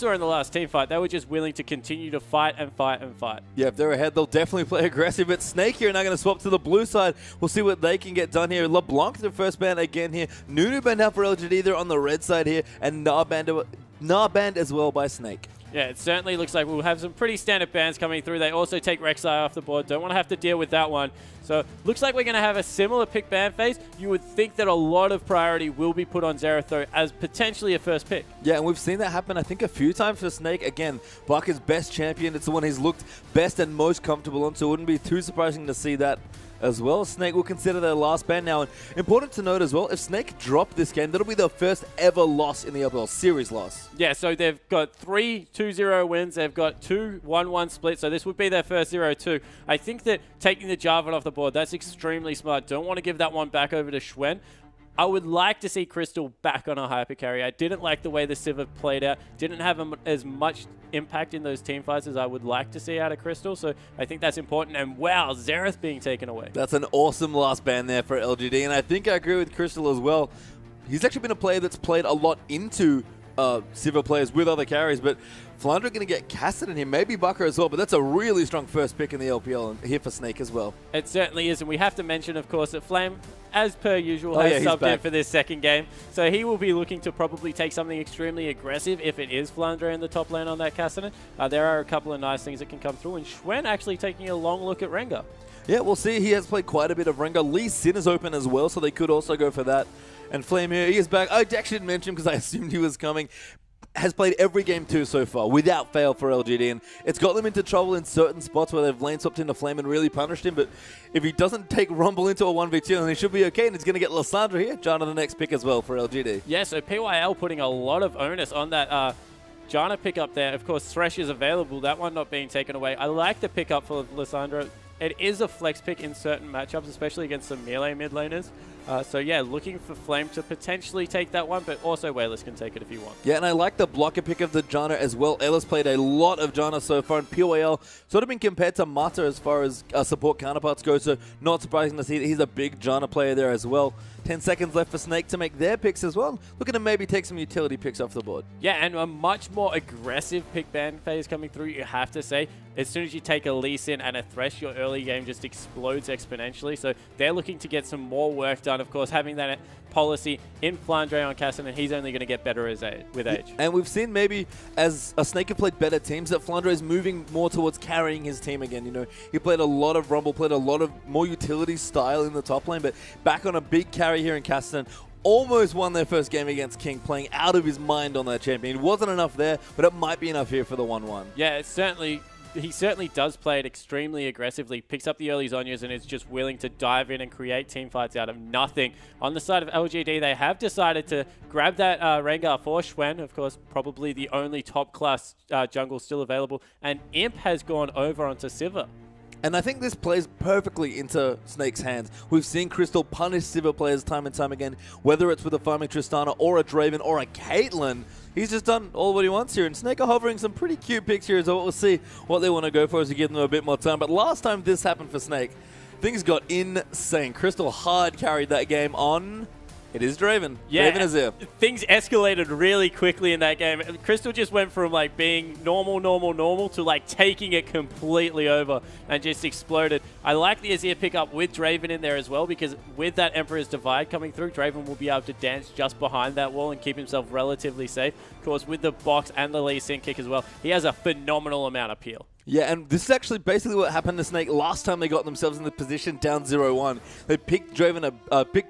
in the last team fight, they were just willing to continue to fight and fight and fight. Yeah, if they're ahead, they'll definitely play aggressive. But Snake here are now going to swap to the blue side. We'll see what they can get done here. LeBlanc the first ban again here. Nunu banned out for LGD. They're on the red side here. And Narband as well by Snake. Yeah, it certainly looks like we'll have some pretty standard bans coming through. They also take Rek'Sai off the board. Don't want to have to deal with that one. So looks like we're going to have a similar pick ban phase. You would think that a lot of priority will be put on Xerath as potentially a first pick. Yeah, and we've seen that happen, I think, a few times for Snake. Again, Baka's best champion. It's the one he's looked best and most comfortable on, so it wouldn't be too surprising to see that as well. Snake will consider their last ban now. And important to note as well, if Snake drop this game, that'll be their first ever loss in the LPL series loss. Yeah, so they've got 3 2-0 wins. They've got 2 1-1 splits. So this would be their first 0-2. I think that taking the Jarvan off the board, that's extremely smart. Don't want to give that one back over to Schwen. I would like to see Crystal back on a hyper carry. I didn't like the way the Sivir played out. Didn't have as much impact in those team fights as I would like to see out of Crystal. So I think that's important. And wow, Xerath being taken away. That's an awesome last ban there for LGD. And I think I agree with Crystal as well. He's actually been a player that's played a lot into Sivir players with other carries, but Flandre going to get casted in here, maybe Baka as well, but that's a really strong first pick in the LPL and here for Snake as well. It certainly is, and we have to mention, of course, that Flame, as per usual, has subbed in for this second game, so he will be looking to probably take something extremely aggressive if it is Flandre in the top lane on that Cassidy. There are a couple of nice things that can come through, and Schwen actually taking a long look at Rengar. Yeah, we'll see. He has played quite a bit of Rengar. Lee Sin is open as well, so they could also go for that. And Flame here, he is back. I actually didn't mention him because I assumed he was coming. Has played every game too so far, without fail for LGD, and it's got them into trouble in certain spots where they've lane swapped into Flame and really punished him, but if he doesn't take Rumble into a 1v2, then he should be okay, and it's going to get Lissandra here. Janna the next pick as well for LGD. Yeah, so PYL putting a lot of onus on that Janna pickup there. Of course, Thresh is available, that one not being taken away. I like the pickup for Lissandra. It is a flex pick in certain matchups, especially against some melee mid laners. So yeah, looking for Flame to potentially take that one, but also Wayless can take it if you want. Yeah, and I like the blocker pick of the Janna as well. Ella's played a lot of Janna so far, and PYL sort of been compared to Mata as far as support counterparts go, so not surprising to see that he's a big Janna player there as well. 10 seconds left for Snake to make their picks as well. Looking to maybe take some utility picks off the board. Yeah, and a much more aggressive pick ban phase coming through, you have to say. As soon as you take a Lee Sin and a Thresh, your early game just explodes exponentially. So they're looking to get some more work done. Of course, having that policy in Flandre on Cassin, and he's only going to get better with age. And we've seen maybe as a Snake have played better teams that Flandre is moving more towards carrying his team again. You know, he played a lot of Rumble, played a lot of more utility style in the top lane, but back on a big carry here in Cassin. Almost won their first game against King, playing out of his mind on that champion. It wasn't enough there, but it might be enough here for the 1-1. Yeah, it's certainly... He certainly does play it extremely aggressively, picks up the early Zhonyas and is just willing to dive in and create team fights out of nothing. On the side of LGD, they have decided to grab that Rengar for Schwen, of course, probably the only top-class jungle still available, and Imp has gone over onto Sivir. And I think this plays perfectly into Snake's hands. We've seen Crystal punish Sivir players time and time again, whether it's with a farming Tristana or a Draven or a Caitlyn. He's just done all what he wants here, and Snake are hovering some pretty cute picks here, so we'll see what they want to go for as we give them a bit more time. But last time this happened for Snake, things got insane. Crystal hard carried that game on... It is Draven. Yeah, Draven is here. Things escalated really quickly in that game. Crystal just went from like being normal to like taking it completely over and just exploded. I like the Azir pickup with Draven in there as well, because with that Emperor's Divide coming through, Draven will be able to dance just behind that wall and keep himself relatively safe. Of course, with the box and the Lee Sin kick as well, he has a phenomenal amount of peel. Yeah, and this is actually basically what happened to Snake last time they got themselves in the position down 0-1. They picked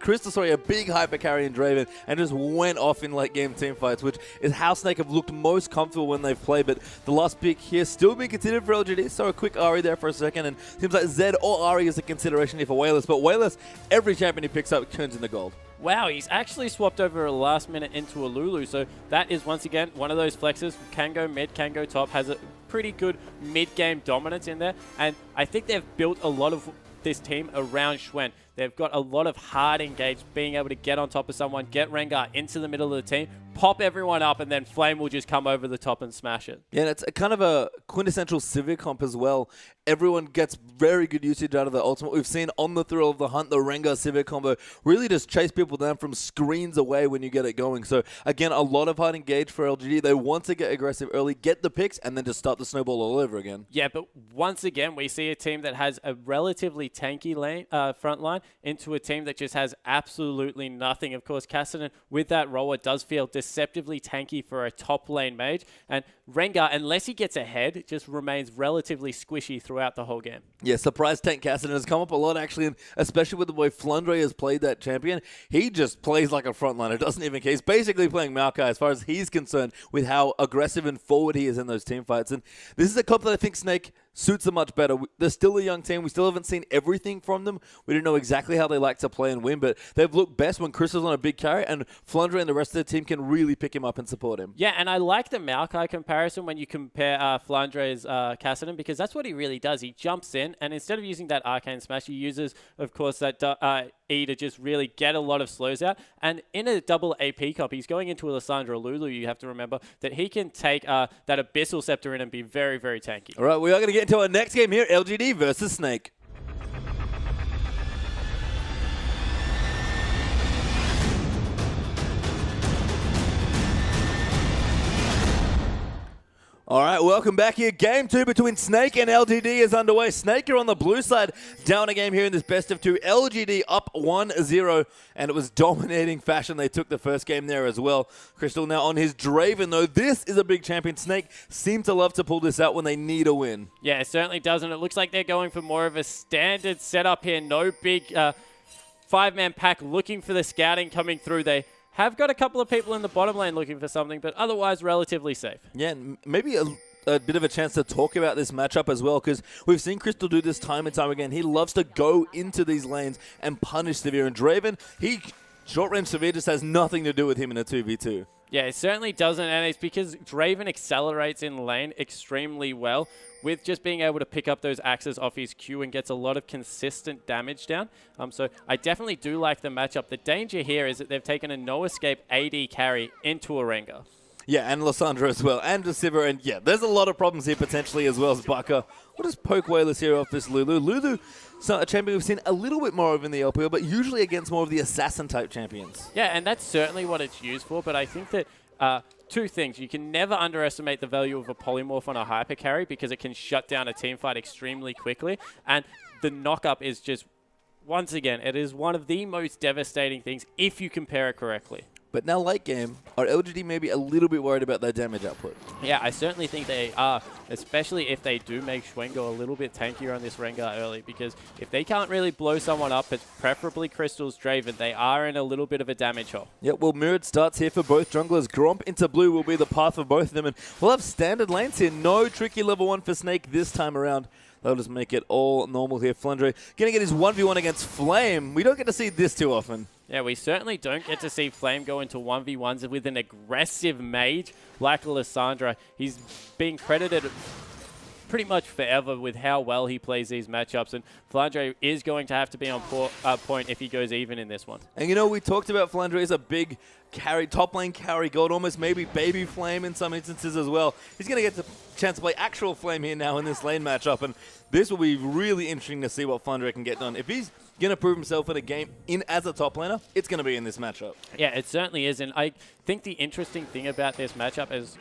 Crystal, a big hyper carry in Draven, and just went off in late game team fights, which is how Snake have looked most comfortable when they've played. But the last pick here still being considered for LGD, so a quick Ahri there for a second, and seems like Zed or Ahri is a consideration here for Wayless. But Wayless, every champion he picks up turns into gold. Wow, he's actually swapped over a last minute into a Lulu, so that is once again one of those flexes. Can go mid, can go top, has a pretty good mid-game dominance in there, and I think they've built a lot of this team around Schwen. They've got a lot of hard engaged, being able to get on top of someone, get Rengar into the middle of the team, pop everyone up, and then Flame will just come over the top and smash it. Yeah, and it's a kind of a quintessential Civic comp as well. Everyone gets very good usage out of the ultimate. We've seen on the Thrill of the Hunt, the Rengar Civic combo really just chase people down from screens away when you get it going. So, again, a lot of hard engage for LGD. They want to get aggressive early, get the picks, and then just start the snowball all over again. Yeah, but once again, we see a team that has a relatively tanky lane, front line into a team that just has absolutely nothing. Of course, Cassidy, with that roll, it does feel deceptively tanky for a top lane mage. And Rengar, unless he gets ahead, just remains relatively squishy throughout the whole game. Yeah, surprise tank Cassidy has come up a lot, actually, and especially with the way Flandre has played that champion. He just plays like a frontliner, doesn't even care. He's basically playing Maokai as far as he's concerned with how aggressive and forward he is in those team fights. And this is a comp that I think Snake suits them much better. They're still a young team. We still haven't seen everything from them. We don't know exactly how they like to play and win, but they've looked best when Chris is on a big carry, and Flandre and the rest of the team can really pick him up and support him. Yeah, and I like the Maokai comparison when you compare Flandre's Cassidy, because that's what he really does. He jumps in, and instead of using that Arcane Smash, he uses, of course, that E to just really get a lot of slows out. And in a double AP comp, he's going into a Lissandra Lulu. You have to remember that he can take that Abyssal Scepter in and be very, very tanky. All right, we are going to get into our next game here, LGD versus Snake. All right, welcome back here. Game 2 between Snake and LGD is underway. Snake are on the blue side, down a game here in this best of 2. LGD up 1-0, and it was dominating fashion. They took the first game there as well. Crystal now on his Draven, though. This is a big champion. Snake seem to love to pull this out when they need a win. Yeah, it certainly does, and it looks like they're going for more of a standard setup here. No big 5-man pack looking for the scouting coming through. They have got a couple of people in the bottom lane looking for something, but otherwise relatively safe. Yeah, and maybe a bit of a chance to talk about this matchup as well, because we've seen Crystal do this time and time again. He loves to go into these lanes and punish Severe. And Draven, short-range Severe just has nothing to do with him in a 2v2. Yeah, it certainly doesn't, and it's because Draven accelerates in lane extremely well with just being able to pick up those axes off his Q and gets a lot of consistent damage down. So I definitely do like the matchup. The danger here is that they've taken a no-escape AD carry into a Rengar. Yeah, and Lissandra as well, and Lucifer, and yeah, there's a lot of problems here potentially as well as Baka. What does poke Whalers here off this Lulu? Lulu, a champion we've seen a little bit more of in the LPL, but usually against more of the assassin-type champions. Yeah, and that's certainly what it's used for, but I think that two things. You can never underestimate the value of a polymorph on a hyper carry because it can shut down a team fight extremely quickly, and the knock-up is just, once again, it is one of the most devastating things if you compare it correctly. But now late game, are LGD maybe a little bit worried about their damage output? Yeah, I certainly think they are, especially if they do make Schwen go a little bit tankier on this Rengar early, because if they can't really blow someone up, it's preferably Crystal's Draven, they are in a little bit of a damage hole. Yeah, well, mirrored starts here for both junglers. Gromp into blue will be the path for both of them, and we'll have standard lanes here. No tricky level 1 for Snake this time around. They'll just make it all normal here. Flandre going to get his 1v1 against Flame. We don't get to see this too often. Yeah, we certainly don't get to see Flame go into 1v1s with an aggressive mage like Lissandra. He's being credited pretty much forever with how well he plays these matchups, and Flandre is going to have to be on point if he goes even in this one. And you know, we talked about Flandre as a big carry, top lane carry god, almost maybe baby Flame in some instances as well. He's going to get the chance to play actual Flame here now in this lane matchup, and this will be really interesting to see what Flandre can get done. If he's going to prove himself in a game as a top laner, it's going to be in this matchup. Yeah, it certainly is, and I think the interesting thing about this matchup is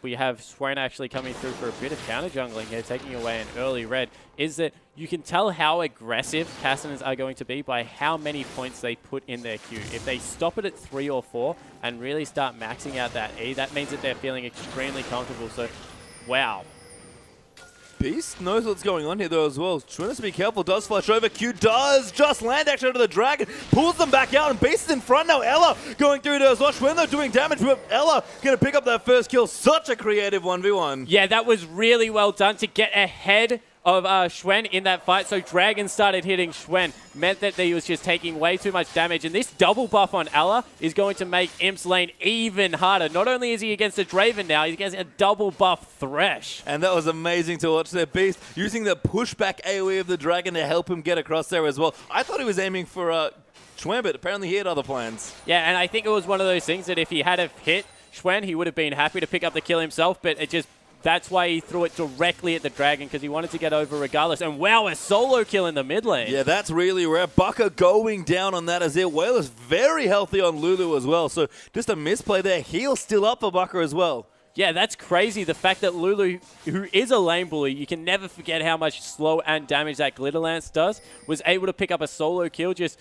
we have Swain actually coming through for a bit of counter jungling here, taking away an early red, is that you can tell how aggressive Cassiners are going to be by how many points they put in their queue. If they stop it at 3 or 4 and really start maxing out that E, that means that they're feeling extremely comfortable. So, wow. Beast knows what's going on here though as well. Trying to be careful, does flash over. Q does just land actually onto the dragon, pulls them back out, and Beast is in front now. Ella going through there as well. Schwendo doing damage, but Ella going to pick up that first kill. Such a creative 1v1. Yeah, that was really well done to get ahead of Schwen in that fight. So Dragon started hitting Schwen, meant that he was just taking way too much damage. And this double buff on Ella is going to make Imp's lane even harder. Not only is he against a Draven now, he's against a double buff Thresh. And that was amazing to watch there. Beast using the pushback AoE of the Dragon to help him get across there as well. I thought he was aiming for Schwen, but apparently he had other plans. Yeah, and I think it was one of those things that if he had have hit Schwen, he would have been happy to pick up the kill himself, but it just... That's why he threw it directly at the Dragon, because he wanted to get over regardless. And wow, a solo kill in the mid lane. Yeah, that's really rare. Baka going down on that Azir. Whale is very healthy on Lulu as well. So just a misplay there. Heal still up for Baka as well. Yeah, that's crazy. The fact that Lulu, who is a lane bully, you can never forget how much slow and damage that Glitter Lance does, was able to pick up a solo kill. Just...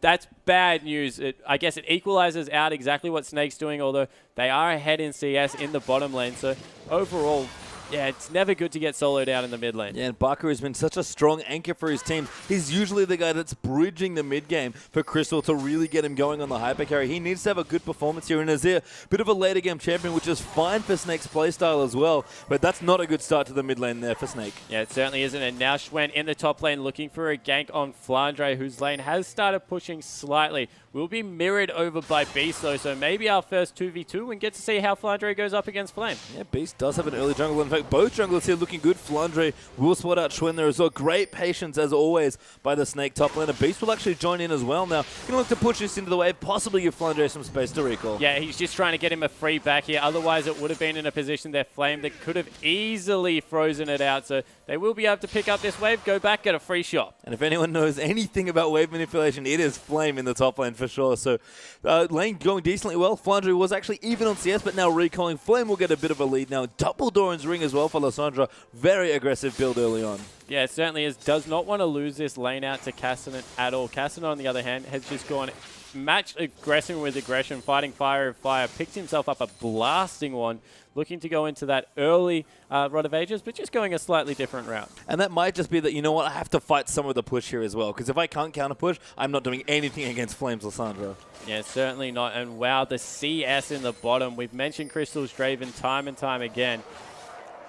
That's bad news. I guess it equalizes out exactly what Snake's doing, although they are ahead in CS in the bottom lane. So overall, yeah, it's never good to get soloed out in the mid lane. Yeah, and Baka has been such a strong anchor for his team. He's usually the guy that's bridging the mid game for Crystal to really get him going on the hyper carry. He needs to have a good performance here in Azir. Bit of a later game champion, which is fine for Snake's playstyle as well, but that's not a good start to the mid lane there for Snake. Yeah, it certainly isn't. And now Schwen in the top lane looking for a gank on Flandre, whose lane has started pushing slightly. Will be mirrored over by Beast, though, so maybe our first 2v2 and get to see how Flandre goes up against Flame. Yeah, Beast does have an early jungle. In fact, both junglers here looking good. Flandre will spot out Schwen there as well. Great patience, as always, by the Snake top laner. Beast will actually join in as well now. Gonna look to push this into the wave, possibly give Flandre some space to recall. Yeah, he's just trying to get him a free back here. Otherwise, it would have been in a position there, Flame, that could have easily frozen it out. So they will be able to pick up this wave, go back, get a free shot. And if anyone knows anything about wave manipulation, it is Flame in the top lane for sure. So lane going decently well. Flandre was actually even on CS, but now recalling. Flame will get a bit of a lead now. Double Doran's ring as well for Lissandra. Very aggressive build early on. Yeah, it certainly is. Does not want to lose this lane out to Cassinan at all. Cassinan, on the other hand, has just gone matched aggression with aggression, fighting fire with fire, picked himself up a blasting one, looking to go into that early Rod of Ages, but just going a slightly different route. And that might just be that, you know what, I have to fight some of the push here as well, because if I can't counter push, I'm not doing anything against Flames Lissandra. Yeah, certainly not. And wow, the CS in the bottom. We've mentioned Crystal's Draven time and time again.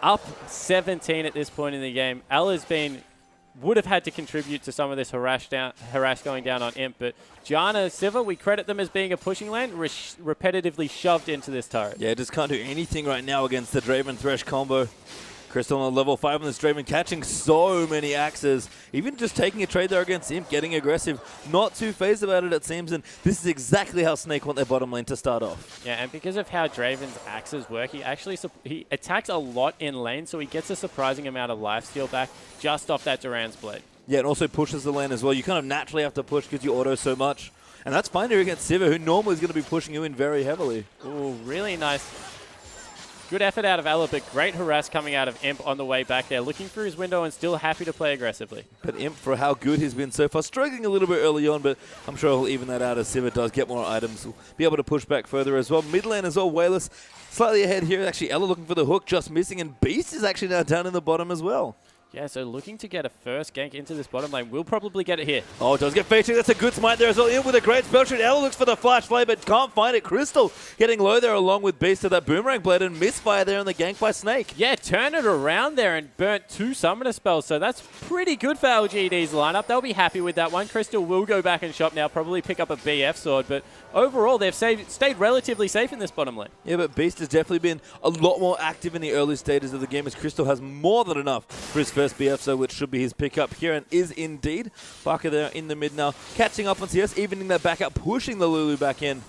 Up 17 at this point in the game. Ella's would have had to contribute to some of this harass going down on Imp, but Janna, Siva, we credit them as being a pushing lane, repetitively shoved into this turret. Yeah, just can't do anything right now against the Draven Thresh combo. Crystal on level 5 on this Draven, catching so many axes. Even just taking a trade there against Imp, getting aggressive. Not too phased about it seems, and this is exactly how Snake want their bottom lane to start off. Yeah, and because of how Draven's axes work, he attacks a lot in lane, so he gets a surprising amount of lifesteal back just off that Duran's Blade. Yeah, and also pushes the lane as well. You kind of naturally have to push because you auto so much. And that's fine here against Siva, who normally is going to be pushing you in very heavily. Ooh, really nice. Good effort out of Ella, but great harass coming out of Imp on the way back there. Looking through his window and still happy to play aggressively. But Imp, for how good he's been so far, struggling a little bit early on, but I'm sure he'll even that out as Siva does get more items. Will be able to push back further as well. Mid lane as well, Wayless slightly ahead here. Actually, Ella looking for the hook, just missing, and Beast is actually now down in the bottom as well. Yeah, so looking to get a first gank into this bottom lane. We'll probably get it here. Oh, it does get featured. That's a good smite there as well. In with a great spell shoot. Ella looks for the flash flame, but can't find it. Crystal getting low there along with Beast to that boomerang blade and misfire there on the gank by Snake. Yeah, turn it around there and burnt 2 summoner spells. So that's pretty good for LGD's lineup. They'll be happy with that one. Crystal will go back and shop now, probably pick up a BF sword, but overall they've stayed relatively safe in this bottom lane. Yeah, but Beast has definitely been a lot more active in the early stages of the game as Crystal has more than enough for his first BF sword, which should be his pickup here, and is indeed. Baka there in the mid now, catching up on CS, evening that back up, pushing the Lulu back in.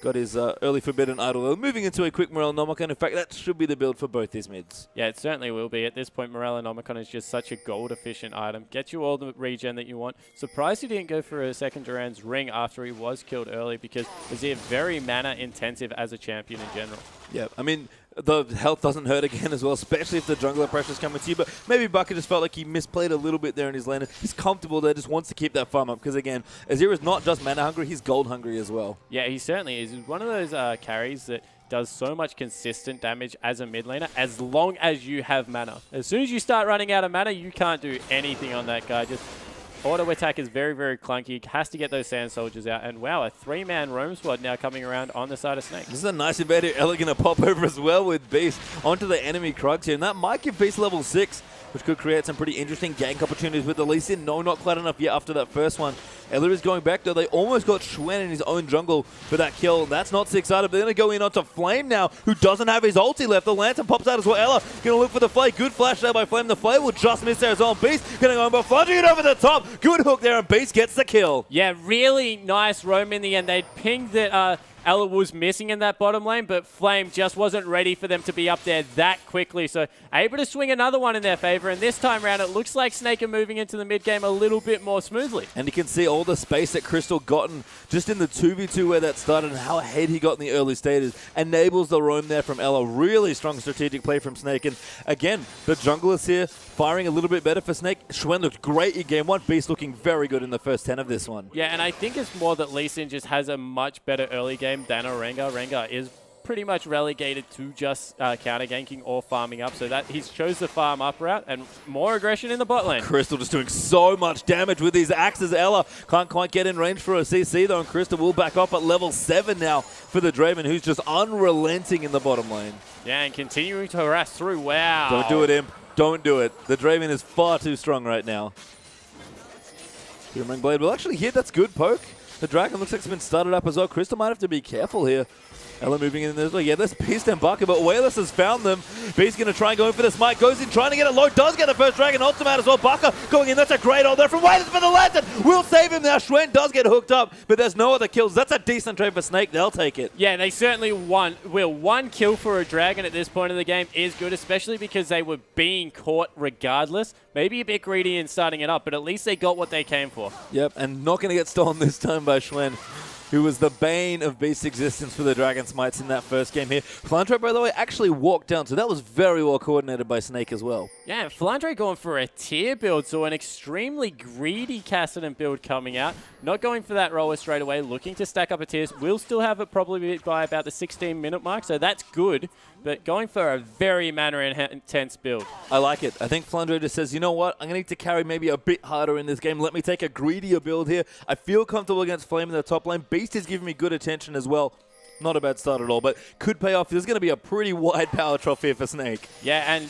Got his early Forbidden Idol, moving into a quick Morellonomicon. In fact, that should be the build for both these mids. Yeah, it certainly will be. At this point, Morellonomicon is just such a gold-efficient item. Get you all the regen that you want. Surprised he didn't go for a second Duran's ring after he was killed early, because Azir very mana-intensive as a champion in general. Yeah, I mean, the health doesn't hurt again as well, especially if the jungler pressure's coming to you. But maybe Baka just felt like he misplayed a little bit there in his lane. He's comfortable there, just wants to keep that farm up. Because again, Azir is not just mana hungry, he's gold hungry as well. Yeah, he certainly is. He's one of those carries that does so much consistent damage as a mid laner as long as you have mana. As soon as you start running out of mana, you can't do anything on that guy. Just auto attack is very, very clunky. Has to get those Sand Soldiers out. And wow, a 3-man roam squad now coming around on the side of Snake. This is a nice invader. Ella going to pop over as well with Beast onto the enemy Krugs here. And that might give Beast level 6. which could create some pretty interesting gank opportunities with the Lee Sin. No, not quite enough yet after that first one. Ella is going back, though. They almost got Schwen in his own jungle for that kill. That's not six-sided. They're going to go in onto Flame now, who doesn't have his ulti left. The Lantern pops out as well. Ella going to look for the Flay. Good flash there by Flame. The Flay will just miss there as well. Beast going to go in, but Flandre it over the top. Good hook there, and Beast gets the kill. Yeah, really nice roam in the end. They'd pinged that Ella was missing in that bottom lane, but Flame just wasn't ready for them to be up there that quickly. So able to swing another one in their favor. And this time around, it looks like Snake are moving into the mid game a little bit more smoothly. And you can see all the space that Crystal gotten just in the 2v2 where that started and how ahead he got in the early stages. Enables the roam there from Ella. Really strong strategic play from Snake. And again, the junglers here firing a little bit better for Snake. Schwen looked great in game one. Beast looking very good in the first 10 of this one. Yeah, and I think it's more that Lee Sin just has a much better early game than Rengar. Rengar is pretty much relegated to just counter ganking or farming up, so that he's chose the farm up route and more aggression in the bot lane. Crystal just doing so much damage with these axes. Ella can't quite get in range for a CC though, and Crystal will back up at level 7 now for the Draven, who's just unrelenting in the bottom lane. Yeah, and continuing to harass through. Wow. Don't do it, Imp. Don't do it. The Draven is far too strong right now. Boomerang Blade will actually hit. That's good poke. The Dragon looks like it's been started up as well. Crystal might have to be careful here. Ella moving in there as well. Yeah, there's Beast and Baka, but Wayless has found them. Beast going to try and go in for the smite. Goes in, trying to get it low. Does get the first Dragon ultimate as well. Baka going in. That's a great ult there from Wayless for the Lantern. Will save him now. Schwen does get hooked up, but there's no other kills. That's a decent trade for Snake. They'll take it. Yeah, they certainly won. Well, one kill for a Dragon at this point in the game is good, especially because they were being caught regardless. Maybe a bit greedy in starting it up, but at least they got what they came for. Yep, and not going to get stolen this time by Schwen, who was the bane of Beast's existence for the Dragon Smites in that first game here. Flandre, by the way, actually walked down, so that was very well coordinated by Snake as well. Yeah, Flandre going for a tier build, so an extremely greedy Cassidy build coming out. Not going for that roller straight away, looking to stack up a tier. Will still have it probably by about the 16-minute mark, so that's good. But going for a very mana-intense build. I like it. I think Flandre just says, you know what? I'm going to need to carry maybe a bit harder in this game. Let me take a greedier build here. I feel comfortable against Flame in the top lane. Beast is giving me good attention as well. Not a bad start at all, but could pay off. There's going to be a pretty wide power trough here for Snake. Yeah, and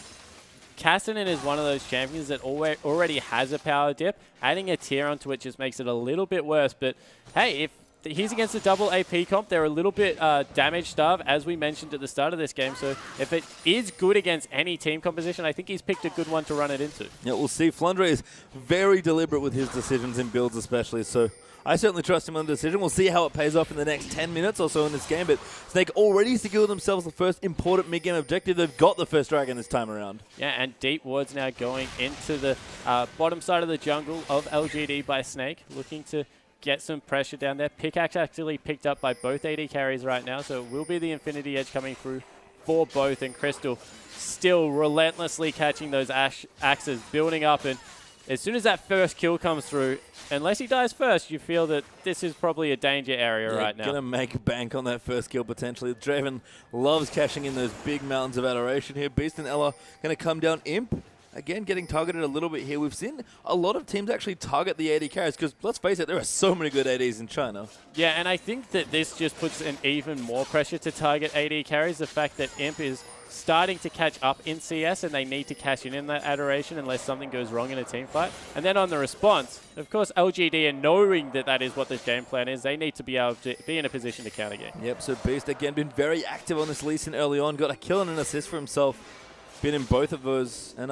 Cassidy is one of those champions that already has a power dip. Adding a tier onto it just makes it a little bit worse. But hey, if he's against a double AP comp, they're a little bit damage starved, as we mentioned at the start of this game. So if it is good against any team composition, I think he's picked a good one to run it into. Yeah, we'll see. Flandre is very deliberate with his decisions in builds especially, so I certainly trust him on the decision. We'll see how it pays off in the next 10 minutes or so in this game, but Snake already secured themselves the first important mid-game objective. They've got the first Dragon this time around. Yeah, and deep wards now going into the bottom side of the jungle of LGD by Snake, looking to get some pressure down there. Pickaxe actually picked up by both AD carries right now, so it will be the Infinity Edge coming through for both, and Crystal still relentlessly catching those axes, building up, and as soon as that first kill comes through, unless he dies first, you feel that this is probably a danger area right now. Going to make bank on that first kill potentially. Draven loves cashing in those big mountains of adoration here. Beast and Ella going to come down. Imp, again, getting targeted a little bit here. We've seen a lot of teams actually target the AD carries because, let's face it, there are so many good ADs in China. Yeah, and I think that this just puts an even more pressure to target AD carries. The fact that Imp is starting to catch up in CS and they need to cash in that adoration unless something goes wrong in a team fight. And then on the response, of course, LGD, and knowing that that is what the game plan is, they need to be able to be in a position to counter game. Yep, so Beast again been very active on this Lee Sin early on, got a kill and an assist for himself. Been in both of those, and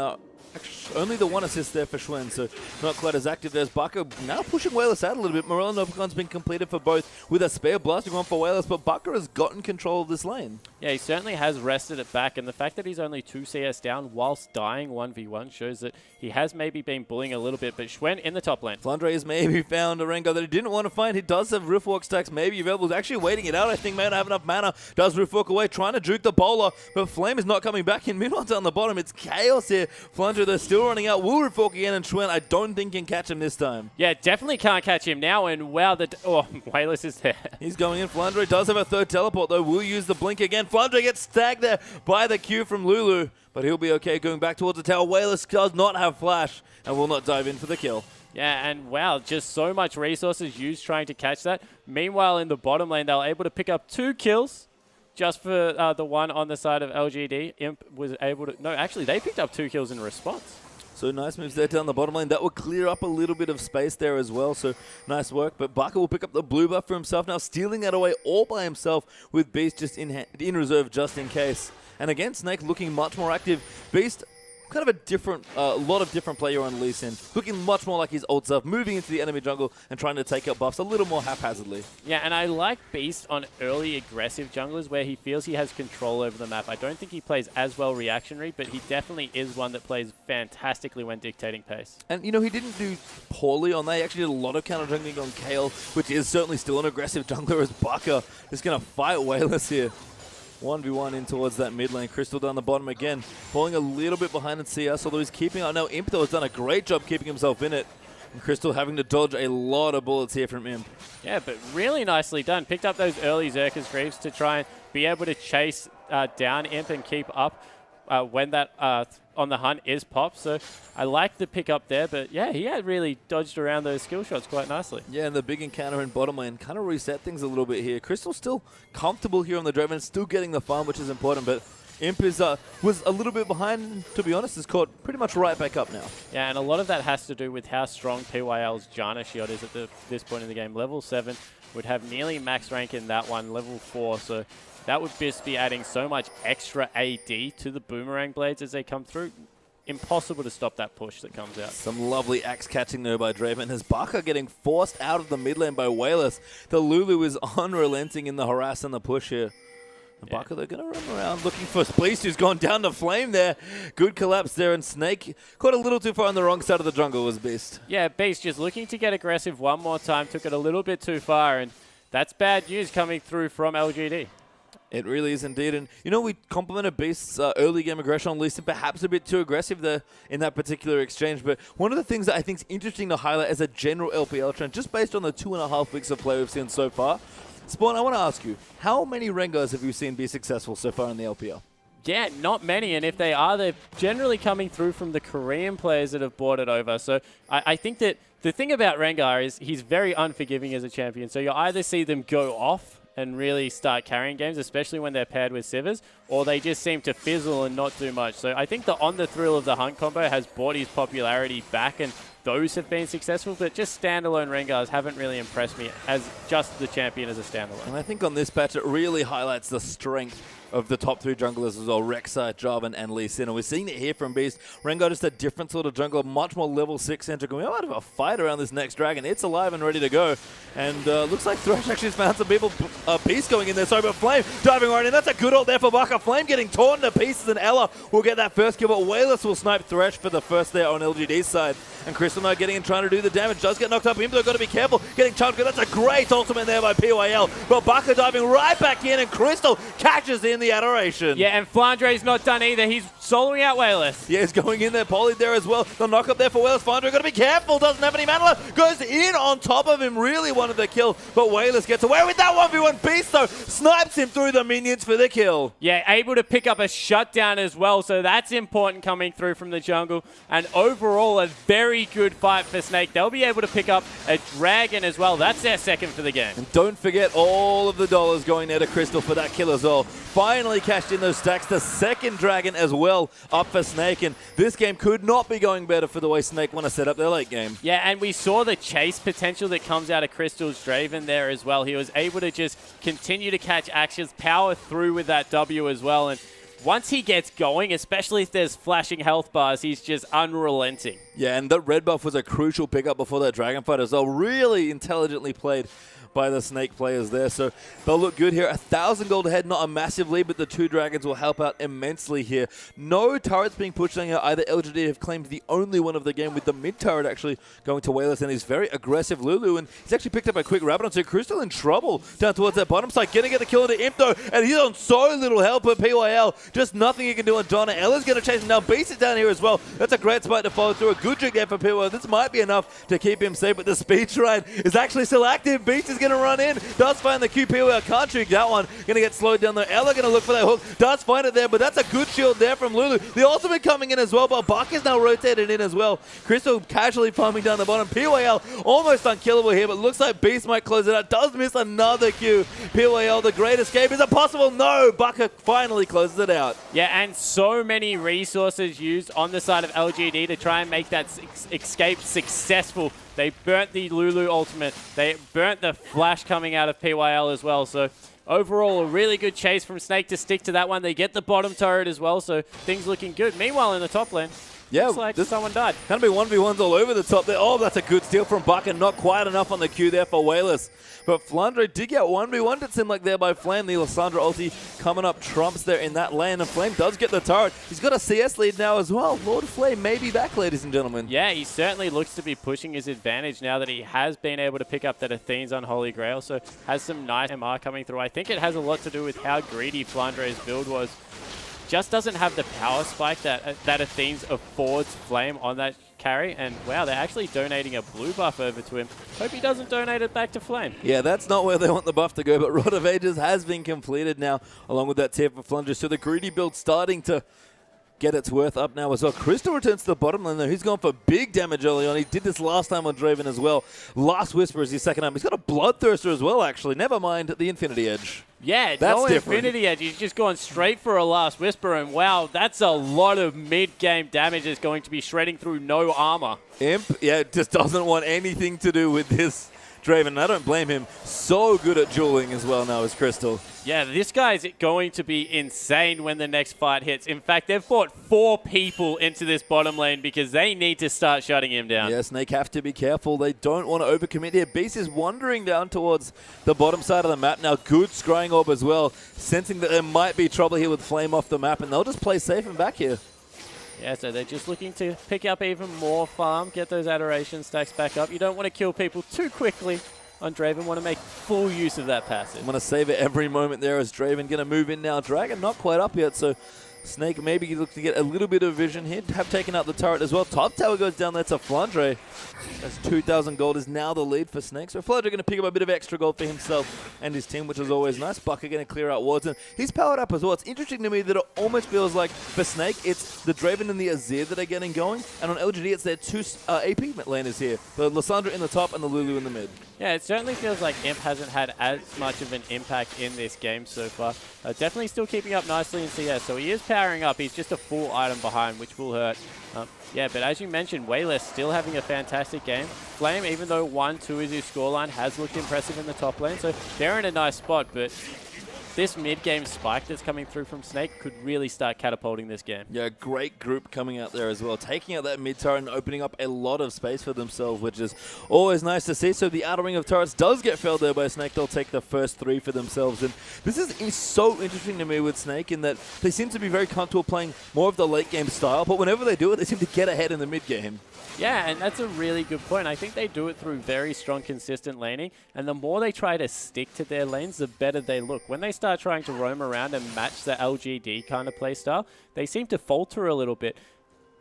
only the one assist there for Schwen, so not quite as active. There's Baka now pushing Wayless out a little bit. Morella Novacon's been completed for both with a spare blasting one for Wayless, but Baka has gotten control of this lane. Yeah, he certainly has wrested it back, and the fact that he's only 2 CS down whilst dying 1v1 shows that he has maybe been bullying a little bit, but Schwen in the top lane. Flandre has maybe found a Rengar that he didn't want to find. He does have Riftwalk stacks maybe available. He's actually waiting it out. I think may not have enough mana. Does Riftwalk away, trying to juke the bowler, but Flame is not coming back in. Midwin's on the bottom. It's chaos here. Flandre, they're still running out. Will Riftwalk again, and Schwen, I don't think can catch him this time. Yeah, definitely can't catch him now, and wow, Wayless is there. He's going in. Flandre does have a third teleport, though. Will use the blink again. Flandre gets stacked there by the Q from Lulu, but he'll be okay going back towards the tower. Wayless does not have flash and will not dive in for the kill. Yeah, and wow, just so much resources used trying to catch that. Meanwhile, in the bottom lane, they were able to pick up 2 kills just for the one on the side of LGD. Imp was able to... No, actually, they picked up 2 kills in response. So nice moves there down the bottom lane. That will clear up a little bit of space there as well. So nice work. But Baka will pick up the blue buff for himself now, stealing that away all by himself with Beast just in reserve just in case. And again, Snake looking much more active. Beast, kind of a different, lot of different player on Lee Sin. Looking much more like his old self, moving into the enemy jungle and trying to take out buffs a little more haphazardly. Yeah, and I like Beast on early aggressive junglers where he feels he has control over the map. I don't think he plays as well reactionary, but he definitely is one that plays fantastically when dictating pace. And, you know, he didn't do poorly on that. He actually did a lot of counter jungling on Kale, which is certainly still an aggressive jungler as Baka is going to fight Wayless here. 1v1 in towards that mid lane. Crystal down the bottom again, falling a little bit behind in CS, although he's keeping out. Now Imp, though, has done a great job keeping himself in it. And Crystal having to dodge a lot of bullets here from Imp. Yeah, but really nicely done. Picked up those early Xerxes Greaves to try and be able to chase down Imp and keep up when that on the hunt is popped. So I like the pick up there, but yeah, he had really dodged around those skill shots quite nicely. Yeah, and the big encounter in bottom lane kind of reset things a little bit here. Crystal's still comfortable here on the Draven, still getting the farm, which is important, but Imp is, was a little bit behind, to be honest, is caught pretty much right back up now. Yeah, and a lot of that has to do with how strong PYL's Janna shield is at this point in the game. Level 7 would have nearly max rank in that one, level 4, so that would just be adding so much extra AD to the Boomerang Blades as they come through. Impossible to stop that push that comes out. Some lovely axe catching there by Draven. As Baka getting forced out of the mid lane by Wayless, the Lulu is unrelenting in the harass and the push here. And Baka, they're going to run around looking for Beast, who's gone down to flame there. Good collapse there, and Snake caught a little too far on the wrong side of the jungle was Beast. Yeah, Beast just looking to get aggressive one more time, took it a little bit too far, and that's bad news coming through from LGD. It really is indeed. And, you know, we complimented Beast's early game aggression on Lee Sin, perhaps a bit too aggressive there in that particular exchange. But one of the things that I think is interesting to highlight as a general LPL trend, just based on the 2.5 weeks of play we've seen so far, Spawn, I want to ask you, how many Rengars have you seen be successful so far in the LPL? Yeah, not many, and if they are, they're generally coming through from the Korean players that have brought it over. So I think that the thing about Rengar is he's very unforgiving as a champion. So you'll either see them go off and really start carrying games, especially when they're paired with Sivers, or they just seem to fizzle and not do much. So I think the On the Thrill of the Hunt combo has brought his popularity back, and those have been successful, but just standalone Rengars haven't really impressed me as just the champion as a standalone. And I think on this patch, it really highlights the strength of the top 3 junglers as well, Rek'Sai, Jarvan, and Lee Sin. And we're seeing it here from Beast. Rengar just a different sort of jungler, much more level 6 centric. We might have a fight around this next dragon. It's alive and ready to go. And looks like Thresh actually has found some people. Beast going in there, sorry, but Flame diving right in. That's a good ult there for Baka. Flame getting torn to pieces, and Ella will get that first kill, but Wayless will snipe Thresh for the first there on LGD's side. And Crystal now getting in, trying to do the damage. Does get knocked up. Imp, though, got to be careful. Getting chunked. That's a great ultimate there by PYL. But Baka diving right back in, and Crystal catches in the adoration. Yeah, and Flandre's not done either. He's soloing out Wayless. Yeah, he's going in there. Poly there as well. The knock up there for Wayless. Flandre got to be careful. Doesn't have any mana left. Goes in on top of him. Really wanted the kill, but Wayless gets away with that 1v1. Beast, though, snipes him through the minions for the kill. Yeah, able to pick up a shutdown as well, so that's important coming through from the jungle. And overall, a very good fight for Snake. They'll be able to pick up a dragon as well. That's their second for the game. And don't forget all of the dollars going there to Crystal for that kill as well. Finally cashed in those stacks. The second dragon as well up for Snake. And this game could not be going better for the way Snake want to set up their late game. Yeah, and we saw the chase potential that comes out of Crystal's Draven there as well. He was able to just continue to catch actions, power through with that W as well. And once he gets going, especially if there's flashing health bars, he's just unrelenting. Yeah, and the red buff was a crucial pickup before that dragon fight as well. Really intelligently played by the Snake players there. So they'll look good here. 1,000 gold ahead, not a massive lead, but the 2 dragons will help out immensely here. No turrets being pushed on here either. LGD have claimed the only one of the game, with the mid turret actually going to Wayless and his very aggressive Lulu. And he's actually picked up a quick rabbit onto Crystal in trouble down towards that bottom side. Gonna get the kill into Imp though, and he's on so little help with PYL. Just nothing he can do on Donna. Ella's gonna chase him down. Beast is down here as well. That's a great spot to follow through. A good trick there for PYL. This might be enough to keep him safe, but the speed shrine is actually still active. Beast is going to run in. Does find the QP where can't trick that one. Going to get slowed down there. Ella going to look for that hook. Does find it there, but that's a good shield there from Lulu. The ultimate coming in as well, but Baka is now rotated in as well. Crystal casually farming down the bottom. PYL almost unkillable here, but looks like Beast might close it out. Does miss another Q. PYL, the great escape. Is it possible? No. Baka finally closes it out. Yeah, and so many resources used on the side of LGD to try and make that escape successful. They burnt the Lulu ultimate. They burnt the flash coming out of PYL as well. So overall, a really good chase from Snake to stick to that one. They get the bottom turret as well, so things looking good. Meanwhile, in the top lane, looks like someone died. Going to be 1v1s all over the top there. Oh, that's a good steal from Baka. Not quite enough on the Q there for Wayless. But Flandre did get 1v1'd, it seemed like, there by Flame. The Lissandra ulti coming up trumps there in that lane. And Flame does get the turret. He's got a CS lead now as well. Lord Flame may be back, ladies and gentlemen. Yeah, he certainly looks to be pushing his advantage now that he has been able to pick up that Athene's Unholy Grail. So has some nice MR coming through. I think it has a lot to do with how greedy Flandre's build was. Just doesn't have the power spike that Athene's affords Flame on that carry. And wow, they're actually donating a blue buff over to him. Hope he doesn't donate it back to Flame. Yeah, that's not where they want the buff to go, but Rod of Ages has been completed now, along with that tier for Flandre. So the greedy build starting to get its worth up now as well. Crystal returns to the bottom lane though. He's gone for big damage early on. He did this last time on Draven as well. Last Whisper is his second time. He's got a Bloodthirster as well, actually. Never mind the Infinity Edge. Yeah, that's no different. Infinity Edge. He's just gone straight for a Last Whisper, and wow, that's a lot of mid-game damage that's going to be shredding through no armor. Imp, yeah, just doesn't want anything to do with this Draven, and I don't blame him. So good at dueling as well now as Crystal. Yeah, this guy's going to be insane when the next fight hits. In fact, they've fought 4 people into this bottom lane because they need to start shutting him down. Yeah, Snake have to be careful. They don't want to overcommit here. Beast is wandering down towards the bottom side of the map now. Good scrying orb as well, sensing that there might be trouble here with Flame off the map, and they'll just play safe and back here. Yeah, so they're just looking to pick up even more farm, get those adoration stacks back up. You don't want to kill people too quickly on Draven. Want to make full use of that passive. I'm going to save it every moment there as Draven going to move in now. Dragon not quite up yet, so Snake maybe look to get a little bit of vision here. Have taken out the turret as well. Top tower goes down there to Flandre. That's 2,000 gold is now the lead for Snake. So Flandre going to pick up a bit of extra gold for himself and his team, which is always nice. Baka going to clear out wards. And he's powered up as well. It's interesting to me that it almost feels like for Snake, it's the Draven and the Azir that are getting going. And on LGD, it's their 2 AP laners here. The Lissandra in the top and the Lulu in the mid. Yeah, it certainly feels like Imp hasn't had as much of an impact in this game so far. Definitely still keeping up nicely in CS, so he is powering up. He's just a full item behind, which will hurt. Yeah, but as you mentioned, Wayless still having a fantastic game. Flame, even though 1-2 is his scoreline, has looked impressive in the top lane, so they're in a nice spot, but this mid-game spike that's coming through from Snake could really start catapulting this game. Yeah, great group coming out there as well. Taking out that mid turret and opening up a lot of space for themselves, which is always nice to see. So the outer ring of turrets does get felled there by Snake. They'll take the first 3 for themselves. And this is so interesting to me with Snake in that they seem to be very comfortable playing more of the late game style, but whenever they do it, they seem to get ahead in the mid game. Yeah, and that's a really good point. I think they do it through very strong, consistent laning, and the more they try to stick to their lanes, the better they look. When they start trying to roam around and match the LGD kind of playstyle, they seem to falter a little bit.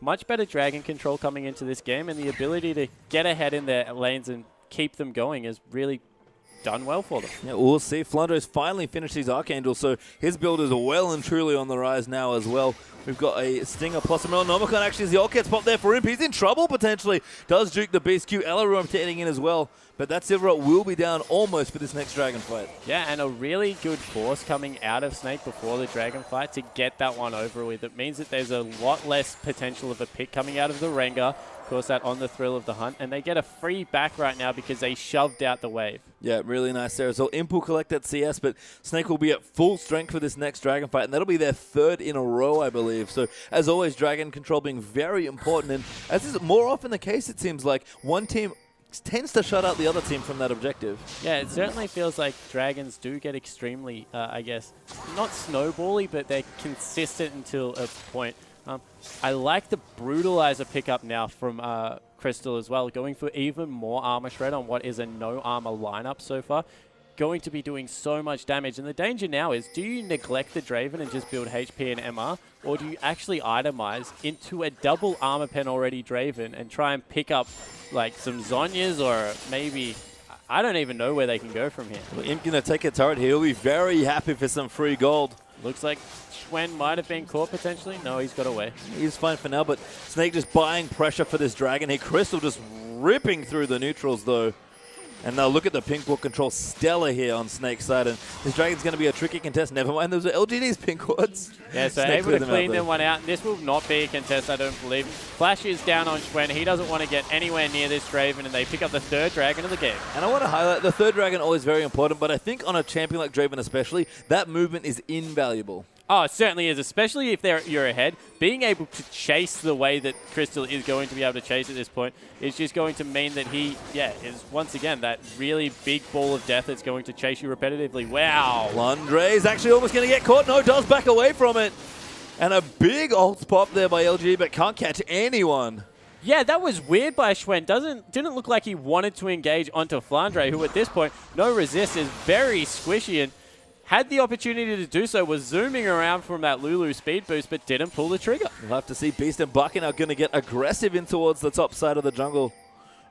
Much better dragon control coming into this game, and the ability to get ahead in their lanes and keep them going is really done well for them. Yeah, we'll see. Flandre's finally finished his Archangel, so his build is well and truly on the rise now as well. We've got a Stinger plus a Nomicon. Actually, as the ult gets popped there for Imp. He's in trouble potentially. Does juke the Beast Q. Ella rotating in as well. But that Silverot will be down almost for this next Dragon fight. Yeah, and a really good force coming out of Snake before the Dragon fight to get that one over with. It means that there's a lot less potential of a pick coming out of the Rengar. Of course, that on the thrill of the hunt. And they get a free back right now because they shoved out the wave. Yeah, really nice there as well. Imp will collect that CS, but Snake will be at full strength for this next Dragon fight, and that'll be their 3rd in a row, I believe. So, as always, Dragon control being very important, and as is more often the case, it seems like one team tends to shut out the other team from that objective. Yeah, it certainly feels like Dragons do get extremely, I guess, not snowbally, but they're consistent until a point. I like the Brutalizer pickup now from Crystal as well, going for even more armor shred on what is a no armor lineup so far. Going to be doing so much damage, and the danger now is, do you neglect the Draven and just build HP and MR, or do you actually itemize into a double armor pen already Draven and try and pick up like some Zhonya's or maybe I don't even know where they can go from here. Well, Imp going to take a turret here. He'll be very happy for some free gold. Looks like Schwen might have been caught potentially. No, he's got away. He's fine for now, but Snake just buying pressure for this dragon here. Crystal just ripping through the neutrals, though. And now look at the pink ward control stellar here on Snake's side. And this dragon's going to be a tricky contest. Never mind, those are LGD's pink wards. Yeah, so Snake able to clean them one out. And this will not be a contest, I don't believe. Flash is down on Schwen. He doesn't want to get anywhere near this Draven, and they pick up the third dragon of the game. And I want to highlight the third dragon, always very important, but I think on a champion like Draven especially, that movement is invaluable. Oh, it certainly is, especially if you're ahead. Being able to chase the way that Crystal is going to be able to chase at this point is just going to mean that he, is once again that really big ball of death that's going to chase you repetitively. Wow. Flandre is actually almost going to get caught. No, does back away from it. And a big ult pop there by LG, but can't catch anyone. Yeah, that was weird by Schwen. Didn't look like he wanted to engage onto Flandre, who at this point, no resist, is very squishy and had the opportunity to do so, was zooming around from that Lulu speed boost, but didn't pull the trigger. We'll have to see. Beast and Baka are going to get aggressive in towards the top side of the jungle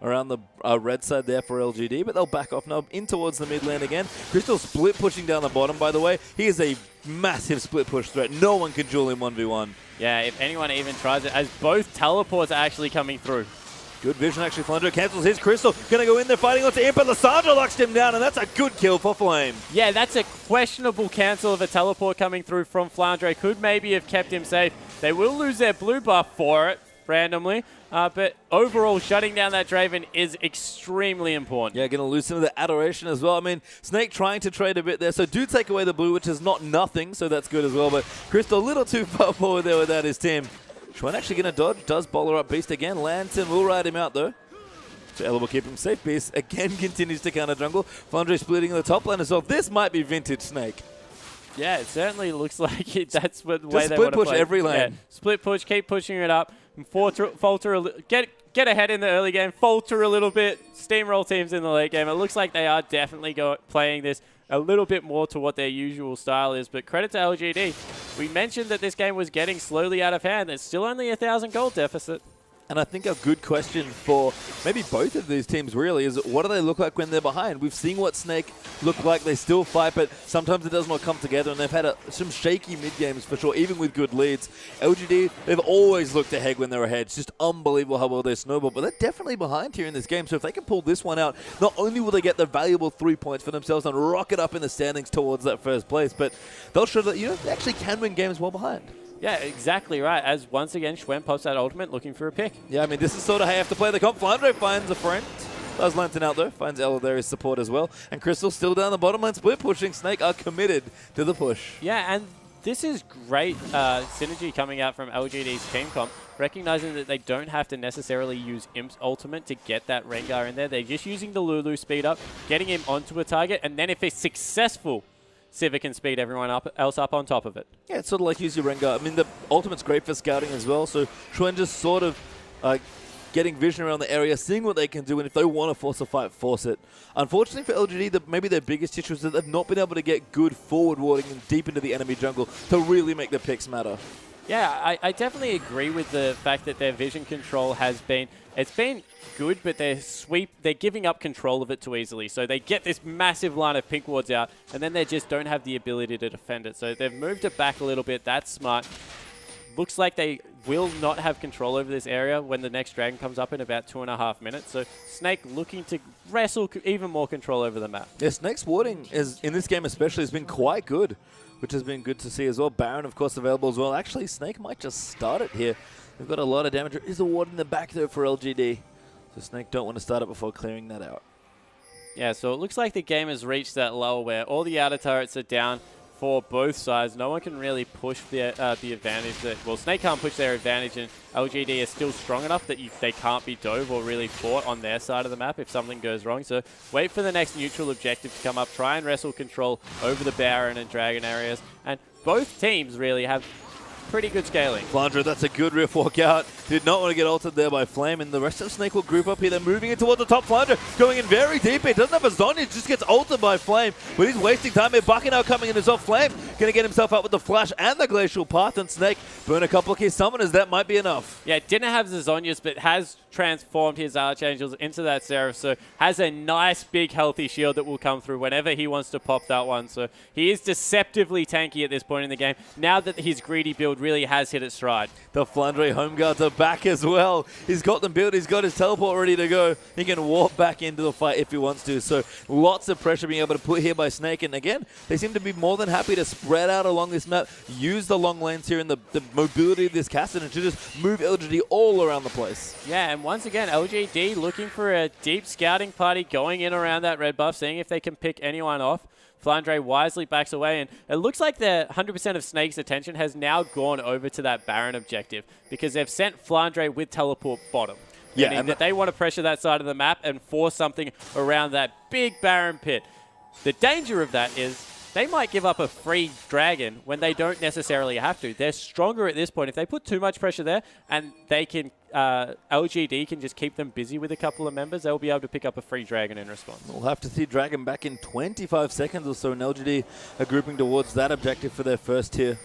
around the red side there for LGD, but they'll back off now in towards the mid lane again. Crystal split pushing down the bottom, by the way. He is a massive split push threat. No one can duel him 1v1. Yeah, if anyone even tries it, as both teleports are actually coming through. Good vision, actually. Flandre cancels his Crystal. Going to go in there fighting onto Imp, but Lissandra locks him down, and that's a good kill for Flame. Yeah, that's a questionable cancel of a teleport coming through from Flandre. Could maybe have kept him safe. They will lose their blue buff for it, randomly. But overall, shutting down that Draven is extremely important. Yeah, going to lose some of the adoration as well. I mean, Snake trying to trade a bit there, so do take away the blue, which is not nothing, so that's good as well. But Crystal a little too far forward there without his team. Schwen actually going to dodge, does bowler up Beast again. Lantern will ride him out though. So Ella will keep him safe. Beast again continues to counter jungle. Flandre splitting in the top lane as well. This might be vintage Snake. Yeah, it certainly looks like it. That's what the way just they split want to push play. every lane. Yeah, split push, keep pushing it up. And falter get ahead in the early game, falter a little bit, steamroll teams in the late game. It looks like they are definitely playing this a little bit more to what their usual style is. But credit to LGD. We mentioned that this game was getting slowly out of hand. There's still only 1,000 gold deficit. And I think a good question for maybe both of these teams really is, what do they look like when they're behind? We've seen what Snake look like. They still fight, but sometimes it does not come together, and they've had some shaky mid-games for sure, even with good leads. LGD, they've always looked ahead when they're ahead. It's just unbelievable how well they snowball, but they're definitely behind here in this game. So if they can pull this one out, not only will they get the valuable 3 points for themselves and rocket up in the standings towards that first place, but they'll show that, they actually can win games while behind. Yeah, exactly right. As once again, Schwen pops that ultimate looking for a pick. Yeah, I mean, this is sort of how you have to play the comp. Flandre finds a friend. Does Lantern out though. Finds Ella there as support as well. And Crystal still down the bottom lane. Split pushing. Snake are committed to the push. Yeah, and this is great synergy coming out from LGD's team comp, recognizing that they don't have to necessarily use Imp's ultimate to get that Rengar in there. They're just using the Lulu speed up, getting him onto a target, and then if it's successful, Civic can speed everyone else up on top of it. Yeah, it's sort of like use your Rengar. I mean, the ultimate's great for scouting as well, so Schwen just sort of getting vision around the area, seeing what they can do, and if they want to force a fight, force it. Unfortunately for LGD, maybe their biggest issue is that they've not been able to get good forward warding and deep into the enemy jungle to really make the picks matter. Yeah, I definitely agree with the fact that their vision control has been, it's been good, but they're giving up control of it too easily. So they get this massive line of pink wards out, and then they just don't have the ability to defend it. So they've moved it back a little bit. That's smart. Looks like they will not have control over this area when the next dragon comes up in about 2.5 minutes. So Snake looking to wrestle even more control over the map. Yeah, Snake's warding in this game especially has been quite good, which has been good to see as well. Baron, of course, available as well. Actually, Snake might just start it here. They've got a lot of damage. There is a ward in the back there for LGD. So Snake don't want to start it before clearing that out. Yeah, so it looks like the game has reached that lull where all the outer turrets are down for both sides. No one can really push the advantage. Well, Snake can't push their advantage, and LGD is still strong enough that they can't be dove or really fought on their side of the map if something goes wrong. So wait for the next neutral objective to come up. Try and wrestle control over the Baron and Dragon areas. And both teams really have pretty good scaling. Flandre, that's a good riff walk out. Did not want to get ulted there by Flame, and the rest of Snake will group up here. They're moving in towards the top. Flandre going in very deep. He doesn't have a Zon. He just gets ulted by Flame, but he's wasting time here. Baka now coming in as well. Flame going Going to get himself out with the Flash and the Glacial Path, and Snake burn a couple of key summoners. That might be enough. Yeah, didn't have the Zhonya's, but has transformed his Archangels into that Seraph, so has a nice big healthy shield that will come through whenever he wants to pop that one. So he is deceptively tanky at this point in the game, now that his greedy build really has hit its stride. The Flandre home guards are back as well. He's got them built, he's got his teleport ready to go. He can warp back into the fight if he wants to, so lots of pressure being able to put here by Snake, and again, they seem to be more than happy to spread out along this map, use the long lanes here and the mobility of this Cassidy to just move LGD all around the place. Yeah, and once again, LGD looking for a deep scouting party going in around that red buff, seeing if they can pick anyone off. Flandre wisely backs away, and it looks like the 100% of Snake's attention has now gone over to that Baron objective because they've sent Flandre with teleport bottom. Yeah, and that they want to pressure that side of the map and force something around that big Baron pit. The danger of that is they might give up a free dragon when they don't necessarily have to. They're stronger at this point. If they put too much pressure there and they can, LGD can just keep them busy with a couple of members, they'll be able to pick up a free dragon in response. We'll have to see Dragon back in 25 seconds or so, and LGD are grouping towards that objective for their first tier.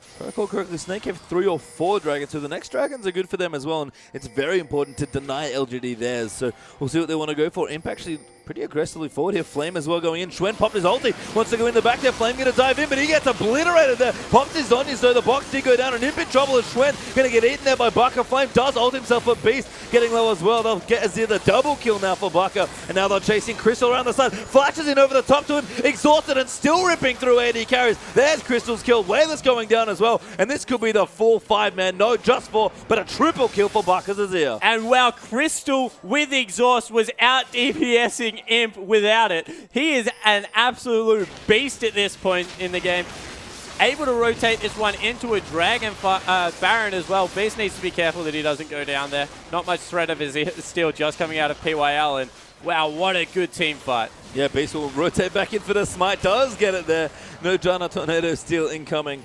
If I recall correctly, Snake have 3 or 4 dragons, so the next dragons are good for them as well, and it's very important to deny LGD theirs, so we'll see what they want to go for. Imp actually pretty aggressively forward here. Flame as well going in. Schwen popped his ulti. Wants to go in the back there. Flame going to dive in, but he gets obliterated there. Pops his Zhonya's, so the box did go down. And Imp in trouble as Schwen going to get eaten there by Baka. Flame does ult himself for Beast. Getting low as well. They'll get Azir the double kill now for Baka. And now they're chasing Crystal around the side. Flashes in over the top to him. Exhausted and still ripping through AD carries. There's Crystal's kill. Wayless going down as well. And this could be the full 5-man. No, just 4, but a triple kill for Baka's Azir. And while Crystal with exhaust was out DPSing Imp without it, he is an absolute beast at this point in the game. Able to rotate this one into a Dragon Baron as well. Beast needs to be careful that he doesn't go down there. Not much threat of his steal just coming out of PYL, and wow, what a good team fight. Yeah, Beast will rotate back in for the smite. Does get it there. No Jana Tornado steal incoming.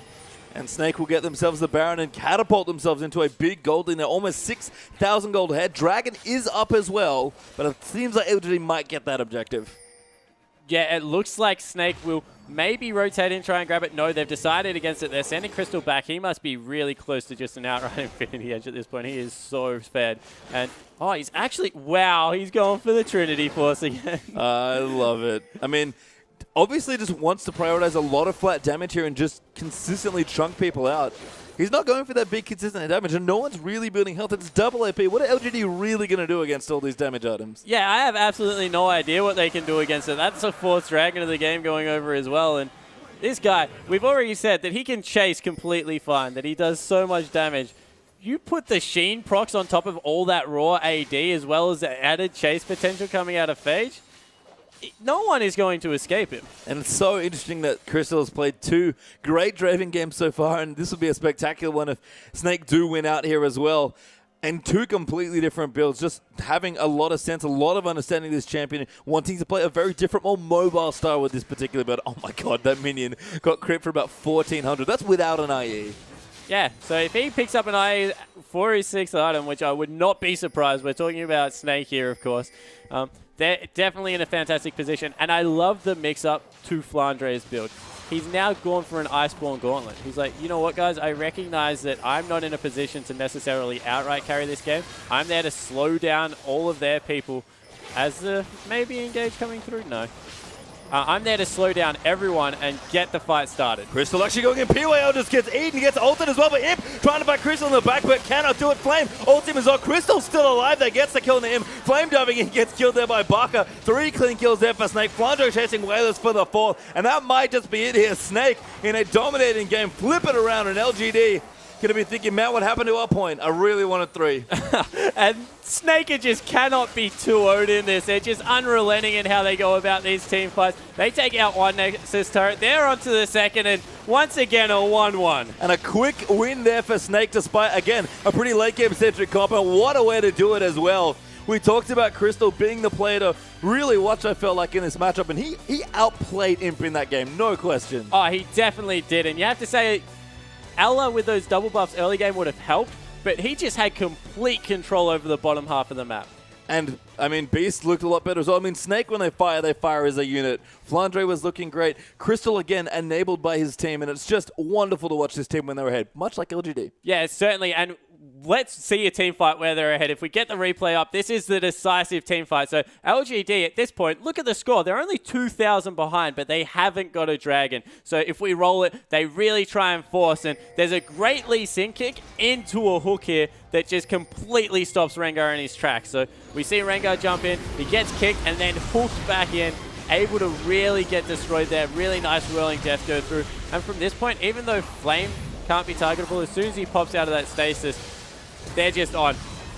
And Snake will get themselves the Baron and catapult themselves into a big gold in there. Almost 6,000 gold ahead. Dragon is up as well, but it seems like LGD might get that objective. Yeah, it looks like Snake will maybe rotate and try and grab it. No, they've decided against it. They're sending Crystal back. He must be really close to just an outright Infinity Edge at this point. He is so spared. And, oh, he's actually, wow, he's going for the Trinity Force again. I love it. I mean, obviously just wants to prioritize a lot of flat damage here and just consistently chunk people out. He's not going for that big consistent damage, and no one's really building health. It's double AP. What are LGD really going to do against all these damage items? Yeah, I have absolutely no idea what they can do against it. That's a 4th dragon of the game going over as well, and this guy, we've already said that he can chase completely fine, that he does so much damage. You put the Sheen procs on top of all that raw AD as well as the added chase potential coming out of Phage, no one is going to escape him. And it's so interesting that Crystal has played 2 great Draven games so far, and this will be a spectacular one if Snake do win out here as well. And 2 completely different builds, just having a lot of sense, a lot of understanding of this champion, wanting to play a very different, more mobile style with this particular build. Oh my god, that minion got crit for about 1,400. That's without an IE. Yeah, so if he picks up an IE for his 6th item, which I would not be surprised, we're talking about Snake here, of course, they're definitely in a fantastic position, and I love the mix-up to Flandre's build. He's now gone for an Iceborne Gauntlet. He's like, you know what, guys? I recognize that I'm not in a position to necessarily outright carry this game. I'm there to slow down all of their people as the maybe engage coming through. No. I'm there to slow down everyone and get the fight started. Crystal actually going in. PYL just gets eaten, gets ulted as well, but Imp trying to fight Crystal in the back, but cannot do it. Flame ults him as well. Crystal's still alive there, gets the kill on the Imp. Flame diving in, gets killed there by Baka. 3 clean kills there for Snake. Flandre chasing Wayless for the 4th, and that might just be it here. Snake in a dominating game, flip it around, and LGD going to be thinking, man, what happened to our point? I really wanted 3. And Snake just cannot be 2-0'd in this. They're just unrelenting in how they go about these team fights. They take out one Nexus turret. They're onto the 2nd, and once again, a 1-1. And a quick win there for Snake, despite, again, a pretty late game-centric comp. And what a way to do it as well. We talked about Crystal being the player to really watch, I felt like, in this matchup, and he outplayed Imp in that game, no question. Oh, he definitely did, and you have to say, Ella with those double buffs early game would have helped, but he just had complete control over the bottom half of the map. And, I mean, Beast looked a lot better as well. I mean, Snake, when they fire as a unit. Flandre was looking great. Crystal, again, enabled by his team, and it's just wonderful to watch this team when they were ahead, much like LGD. Yeah, certainly, and let's see a team fight where they're ahead. If we get the replay up, this is the decisive team fight. So LGD, at this point, look at the score. They're only 2,000 behind, but they haven't got a dragon. So if we roll it, they really try and force, and there's a great Lee Sin kick into a hook here that just completely stops Rengar in his tracks. So we see Rengar jump in, he gets kicked, and then hooked back in, able to really get destroyed there. Really nice whirling death go through. And from this point, even though Flame can't be targetable, as soon as he pops out of that stasis, they're just on.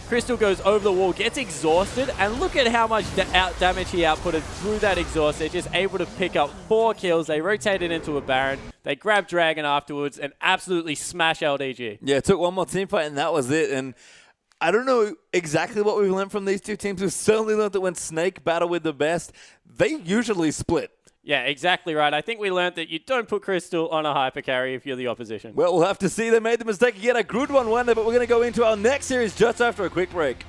Crystal goes over the wall, gets exhausted, and look at how much damage he outputted through that exhaust. They're just able to pick up 4 kills. They rotate it into a Baron. They grab Dragon afterwards and absolutely smash LDG. Yeah, it took one more team fight, and that was it. And I don't know exactly what we've learned from these two teams. We've certainly learned that when Snake battle with the best, they usually split. Yeah, exactly right. I think we learned that you don't put Crystal on a hyper carry if you're the opposition. Well, we'll have to see. They made the mistake again. A good one, weren't they? But we're going to go into our next series just after a quick break.